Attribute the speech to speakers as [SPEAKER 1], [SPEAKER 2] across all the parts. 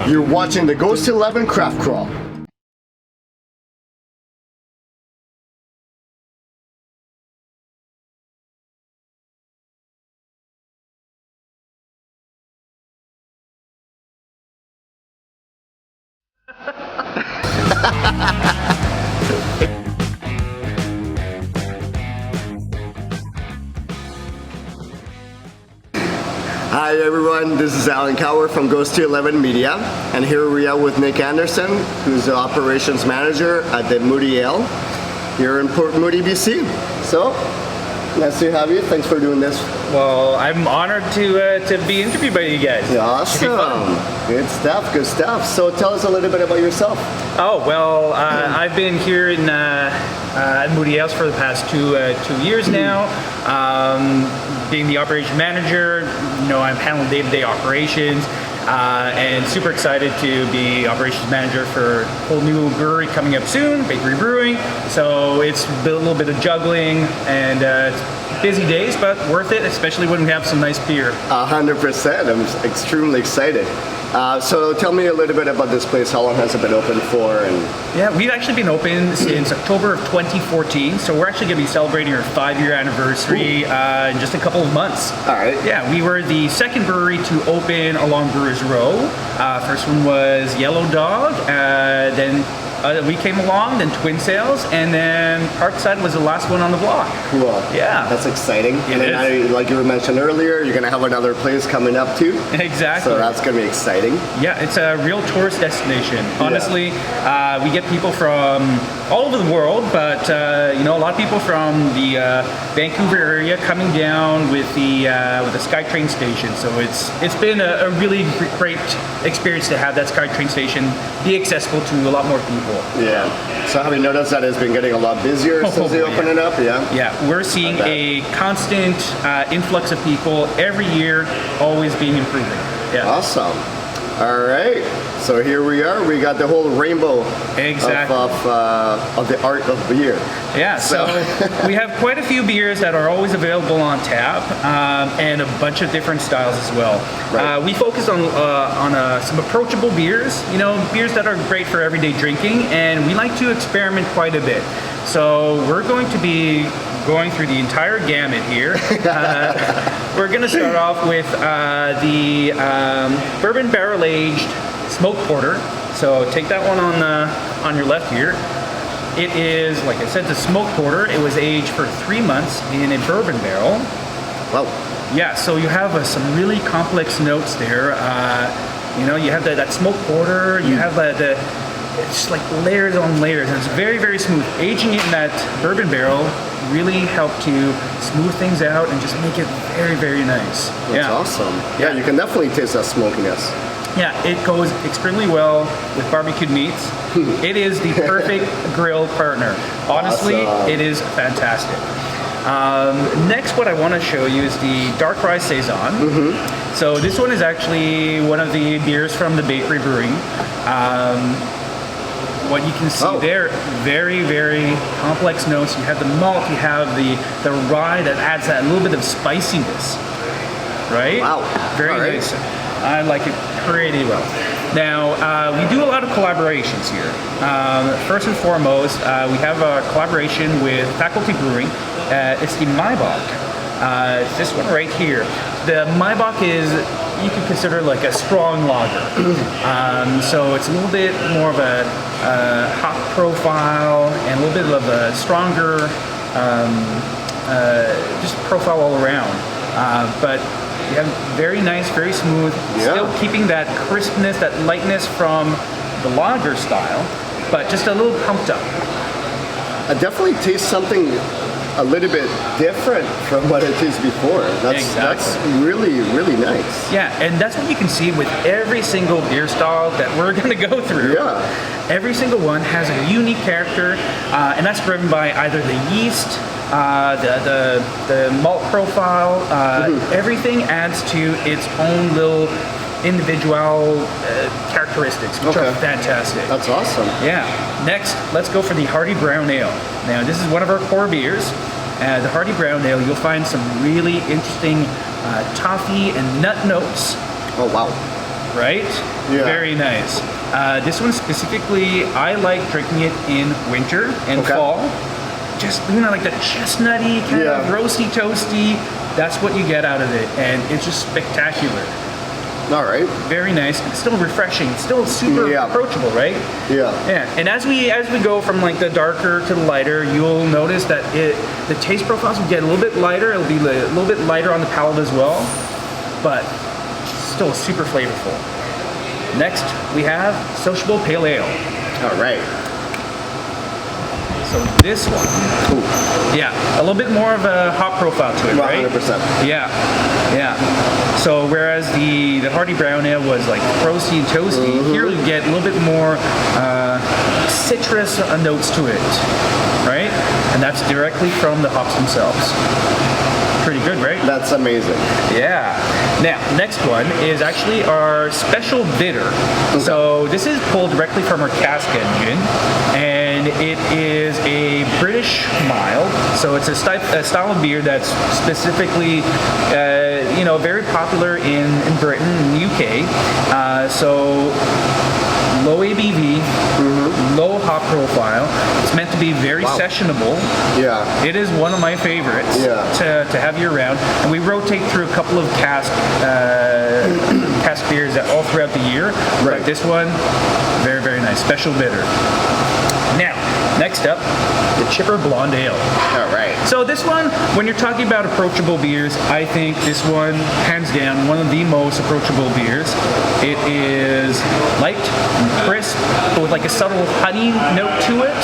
[SPEAKER 1] You're watching the Ghost 11 Craft Crawl. Hi everyone, this is Alan Kawer from Ghost 11 Media, and here we are with Nick Andersen, who's the operations manager at the Moody Ale here in Port Moody, BC. So, nice to have you. Thanks for doing this.
[SPEAKER 2] Well, I'm honored to be interviewed by you guys.
[SPEAKER 1] Awesome. Good stuff, good stuff. So tell us a little bit about yourself.
[SPEAKER 2] Oh, well, I've been here in at Moody Ales for the past two years now. Being the operations manager, you know, I'm handling day-to-day operations. And super excited to be operations manager for a whole new brewery coming up soon, Bakery Brewing. So it's a little bit of juggling, and it's busy days, but worth it, especially when we have some nice beer.
[SPEAKER 1] 100%. I'm extremely excited. So tell me a little bit about this place. How long has it been open for? And
[SPEAKER 2] yeah, we've actually been open since October of 2014. So we're actually going to be celebrating our 5-year anniversary in just a couple of months.
[SPEAKER 1] All right.
[SPEAKER 2] Yeah, we were the second brewery to open along Brewers Row. First one was Yellow Dog. Then we came along, then Twin Sails, and then Parkside was the last one on the block.
[SPEAKER 1] Cool.
[SPEAKER 2] Yeah.
[SPEAKER 1] That's exciting.
[SPEAKER 2] It is.
[SPEAKER 1] Like you mentioned earlier, you're going to have another place coming up too.
[SPEAKER 2] Exactly.
[SPEAKER 1] So that's going to be exciting.
[SPEAKER 2] Yeah, it's a real tourist destination. Honestly, we get people from all over the world, but you know, a lot of people from the Vancouver area coming down with the SkyTrain station. So it's been a really great experience to have that SkyTrain station be accessible to a lot more people.
[SPEAKER 1] Yeah. So have you noticed that it's been getting a lot busier since they opened it up? Yeah.
[SPEAKER 2] Yeah, we're seeing a constant influx of people every year, always being improving. Yeah.
[SPEAKER 1] Awesome. All right. So here we are. We got the whole rainbow of the art of beer.
[SPEAKER 2] Yeah. So we have quite a few beers that are always available on tap, and a bunch of different styles as well.
[SPEAKER 1] Right.
[SPEAKER 2] We focus on some approachable beers. You know, beers that are great for everyday drinking, and we like to experiment quite a bit. So we're going to be going through the entire gamut here. We're going to start off with the bourbon barrel-aged smoked porter. So take that one on your left here. It is, like I said, the smoked porter. It was aged for 3 months in a bourbon barrel.
[SPEAKER 1] Wow.
[SPEAKER 2] Yeah, so you have some really complex notes there. You know, you have that smoked porter. You have it's just like layers on layers, and it's very, very smooth. Aging it in that bourbon barrel really helped to smooth things out and just make it very, very nice.
[SPEAKER 1] That's awesome. Yeah, you can definitely taste that smokiness.
[SPEAKER 2] Yeah, it goes extremely well with barbecued meats. It is the perfect grill partner. Honestly, It is fantastic. Next, what I want to show you is the Dark Rye Saison. So this one is actually one of the beers from the Bakery Brewing. What you can see there, very, very complex notes. You have the malt, you have the rye that adds that little bit of spiciness, right?
[SPEAKER 1] Wow.
[SPEAKER 2] Very nice. I like it pretty well. Now, we do a lot of collaborations here. First and foremost, we have a collaboration with Faculty Brewing. It's the Maibach. It's this one right here. The Maibach is, you could consider like a strong lager. So it's a little bit more of a hop profile and a little bit of a stronger just profile all around. But you have very nice, very smooth, still keeping that crispness, that lightness from the lager style, but just a little pumped up.
[SPEAKER 1] I definitely taste something a little bit different from what it is before. That's really, really nice.
[SPEAKER 2] Yeah, and that's what you can see with every single beer style that we're going to go through.
[SPEAKER 1] Yeah.
[SPEAKER 2] Every single one has a unique character, and that's driven by either the yeast, the malt profile. Everything adds to its own little individual characteristics, which are fantastic.
[SPEAKER 1] That's awesome.
[SPEAKER 2] Yeah. Next, let's go for the Hardy Brown Ale. Now, this is one of our core beers. The Hardy Brown Ale, you'll find some really interesting toffee and nut notes.
[SPEAKER 1] Oh, wow.
[SPEAKER 2] right?
[SPEAKER 1] Yeah.
[SPEAKER 2] Very nice. This one specifically, I like drinking it in winter and fall. Just, like the chestnutty, kind of roasty, toasty. That's what you get out of it, and it's just spectacular.
[SPEAKER 1] All right.
[SPEAKER 2] Very nice. It's still refreshing. It's still super approachable, right?
[SPEAKER 1] Yeah.
[SPEAKER 2] Yeah. And as we go from like the darker to the lighter, you'll notice that the taste profiles will get a little bit lighter. It'll be a little bit lighter on the palate as well, but still super flavorful. Next, we have Sociable Pale Ale.
[SPEAKER 1] All right.
[SPEAKER 2] So this one, a little bit more of a hop profile to it, right?
[SPEAKER 1] 100%.
[SPEAKER 2] Yeah. So whereas the Hardy Brown Ale was like roasty and toasty, here you get a little bit more citrus notes to it, right? And that's directly from the hops themselves. Pretty good, right?
[SPEAKER 1] That's amazing.
[SPEAKER 2] Yeah. Now, next one is actually our special bitter. So this is pulled directly from our cask engine, and it is a British mild. So it's a style of beer that's specifically, very popular in Britain and the UK. So low ABV, low hop profile. It's meant to be very sessionable. Yeah. It is one of my favorites to have year round. And we rotate through a couple of cask beers all throughout the year. Right. But this one, very, very nice. Special bitter. Now, next up, the Chipper Blonde Ale.
[SPEAKER 1] All right.
[SPEAKER 2] So this one, when you're talking about approachable beers, I think this one, hands down, one of the most approachable beers. It is light and crisp, but with like a subtle honey note to it.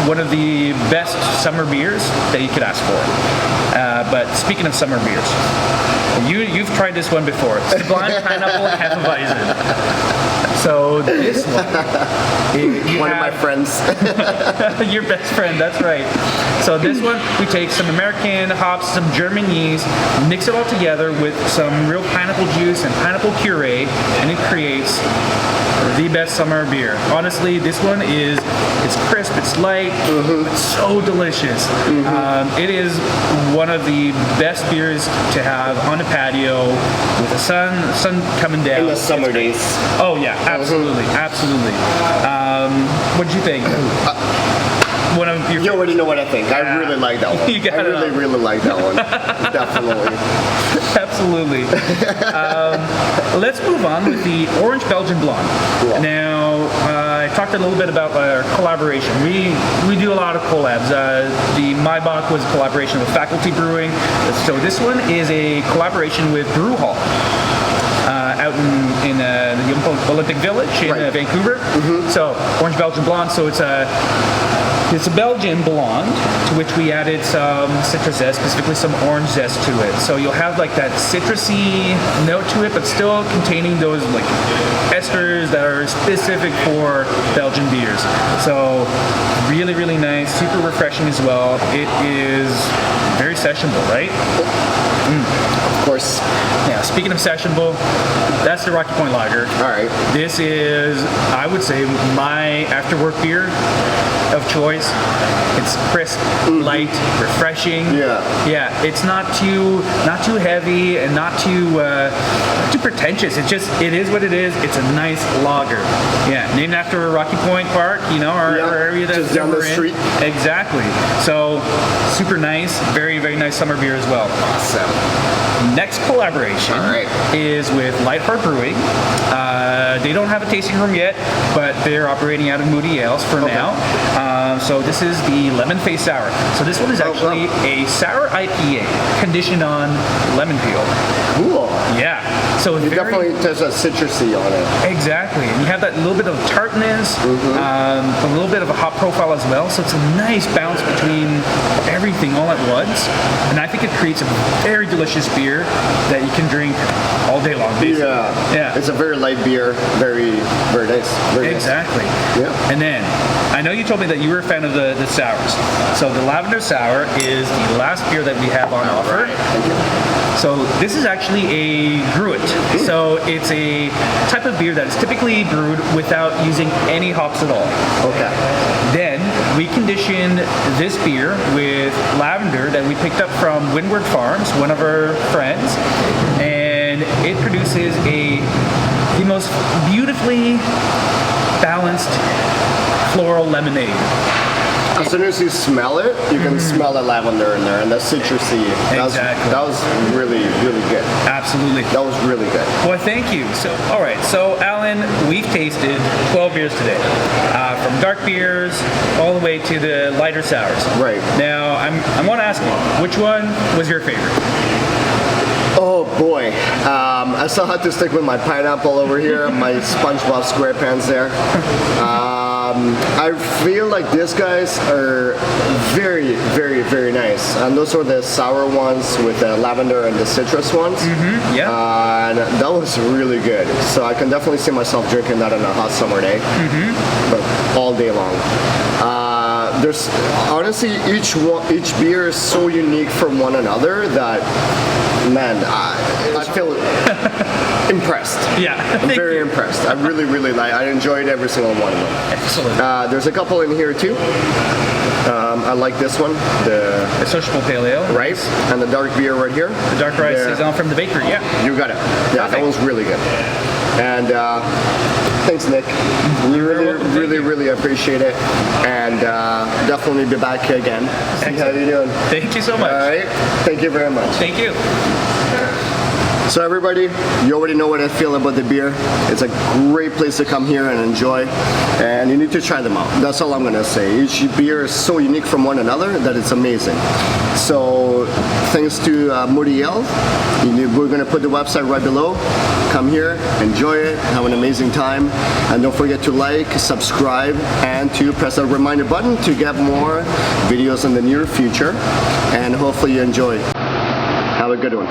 [SPEAKER 2] One of the best summer beers that you could ask for. But speaking of summer beers, you've tried this one before. Sublime Pineapple Hefeweizen. So this one,
[SPEAKER 1] one of my friends.
[SPEAKER 2] Your best friend, that's right. So this one, we take some American hops, some German yeast, mix it all together with some real pineapple juice and pineapple puree, and it creates the best summer beer. Honestly, this one it's crisp, it's light, it's so delicious. It is one of the best beers to have on a patio with the sun coming down.
[SPEAKER 1] In the summer days.
[SPEAKER 2] Oh yeah, absolutely. What did you think? One of your.
[SPEAKER 1] You already know what I think. I really like that one.
[SPEAKER 2] You got
[SPEAKER 1] I really like that one. Definitely.
[SPEAKER 2] Absolutely. Let's move on with the Orange Belgian Blonde. Cool. Now, I talked a little bit about our collaboration. We do a lot of collabs. The Maibach was a collaboration with Faculty Brewing. So this one is a collaboration with Brew Hall. Out in the Olympic Village in Vancouver. So Orange Belgian Blonde. So it's a Belgian blonde to which we added some citrus zest, specifically some orange zest to it. So you'll have like that citrusy note to it, but still containing those like esters that are specific for Belgian beers. So really, really nice, super refreshing as well. It is very sessionable, right?
[SPEAKER 1] Of course.
[SPEAKER 2] Yeah, speaking of sessionable, that's the Rocky Point Lager.
[SPEAKER 1] All right.
[SPEAKER 2] This is, I would say, my after-work beer of choice. It's crisp, light, refreshing. Yeah. It's not too heavy and not too pretentious. It is what it is. It's a nice lager. Yeah, named after Rocky Point Park, our area that's
[SPEAKER 1] just down the street.
[SPEAKER 2] Exactly. So super nice, very, very nice summer beer as well.
[SPEAKER 1] Awesome.
[SPEAKER 2] Next collaboration is with Lightheart Brewing. They don't have a tasting room yet, but they're operating out of Moody Ales for now. So this is the Lemon Face Sour. So this one is actually a sour IPA conditioned on lemon peel.
[SPEAKER 1] Cool.
[SPEAKER 2] Yeah. So
[SPEAKER 1] it definitely has a citrusy on it.
[SPEAKER 2] Exactly. And you have that little bit of tartness, a little bit of a hop profile as well. So it's a nice balance between everything all at once. And I think it creates a very delicious beer that you can drink all day long, basically. Yeah.
[SPEAKER 1] It's a very light beer. Very, very nice.
[SPEAKER 2] Exactly.
[SPEAKER 1] Yeah.
[SPEAKER 2] And then, I know you told me that you were a fan of the sours. So the Lavender Sour is the last beer that we have on offer.
[SPEAKER 1] Thank you.
[SPEAKER 2] So this is actually a gruit. So it's a type of beer that is typically brewed without using any hops at all.
[SPEAKER 1] Okay.
[SPEAKER 2] Then we conditioned this beer with lavender that we picked up from Windward Farms, one of our friends. And and it produces the most beautifully balanced floral lemonade.
[SPEAKER 1] As soon as you smell it, you can smell the lavender in there and the citrusy. That was really, really good.
[SPEAKER 2] Absolutely.
[SPEAKER 1] That was really good.
[SPEAKER 2] Well, thank you. So, all right. So, Alan, we've tasted 12 beers today, from dark beers all the way to the lighter sours.
[SPEAKER 1] Right.
[SPEAKER 2] Now, I want to ask you, which one was your favorite?
[SPEAKER 1] Oh boy, I still have to stick with my pineapple over here, my SpongeBob SquarePants there. I feel like these guys are very, very, very nice. And those were the sour ones with the lavender and the citrus ones.
[SPEAKER 2] Yeah.
[SPEAKER 1] And that was really good. So I can definitely see myself drinking that on a hot summer day, but all day long. There's honestly each beer is so unique from one another that, man, I feel impressed.
[SPEAKER 2] Yeah.
[SPEAKER 1] I'm very impressed. I really, really like. I enjoyed every single one of them.
[SPEAKER 2] Excellent.
[SPEAKER 1] There's a couple in here too. I like this one, the
[SPEAKER 2] Sociable Pale Ale.
[SPEAKER 1] right, and the dark beer right here.
[SPEAKER 2] The dark rye saison from the bakery. Yeah.
[SPEAKER 1] You got it. Yeah, that one's really good. And thanks, Nick. We really appreciate it, and definitely be back again. See how you doing.
[SPEAKER 2] Thank you so much.
[SPEAKER 1] All right. Thank you very much.
[SPEAKER 2] Thank you.
[SPEAKER 1] So everybody, you already know what I feel about the beer. It's a great place to come here and enjoy, and you need to try them out. That's all I'm gonna say. Each beer is so unique from one another that it's amazing. So thanks to Moody Ales, we're gonna put the website right below. Come here, enjoy it, have an amazing time, and don't forget to like, subscribe, and to press that reminder button to get more videos in the near future, and hopefully you enjoy. Have a good one.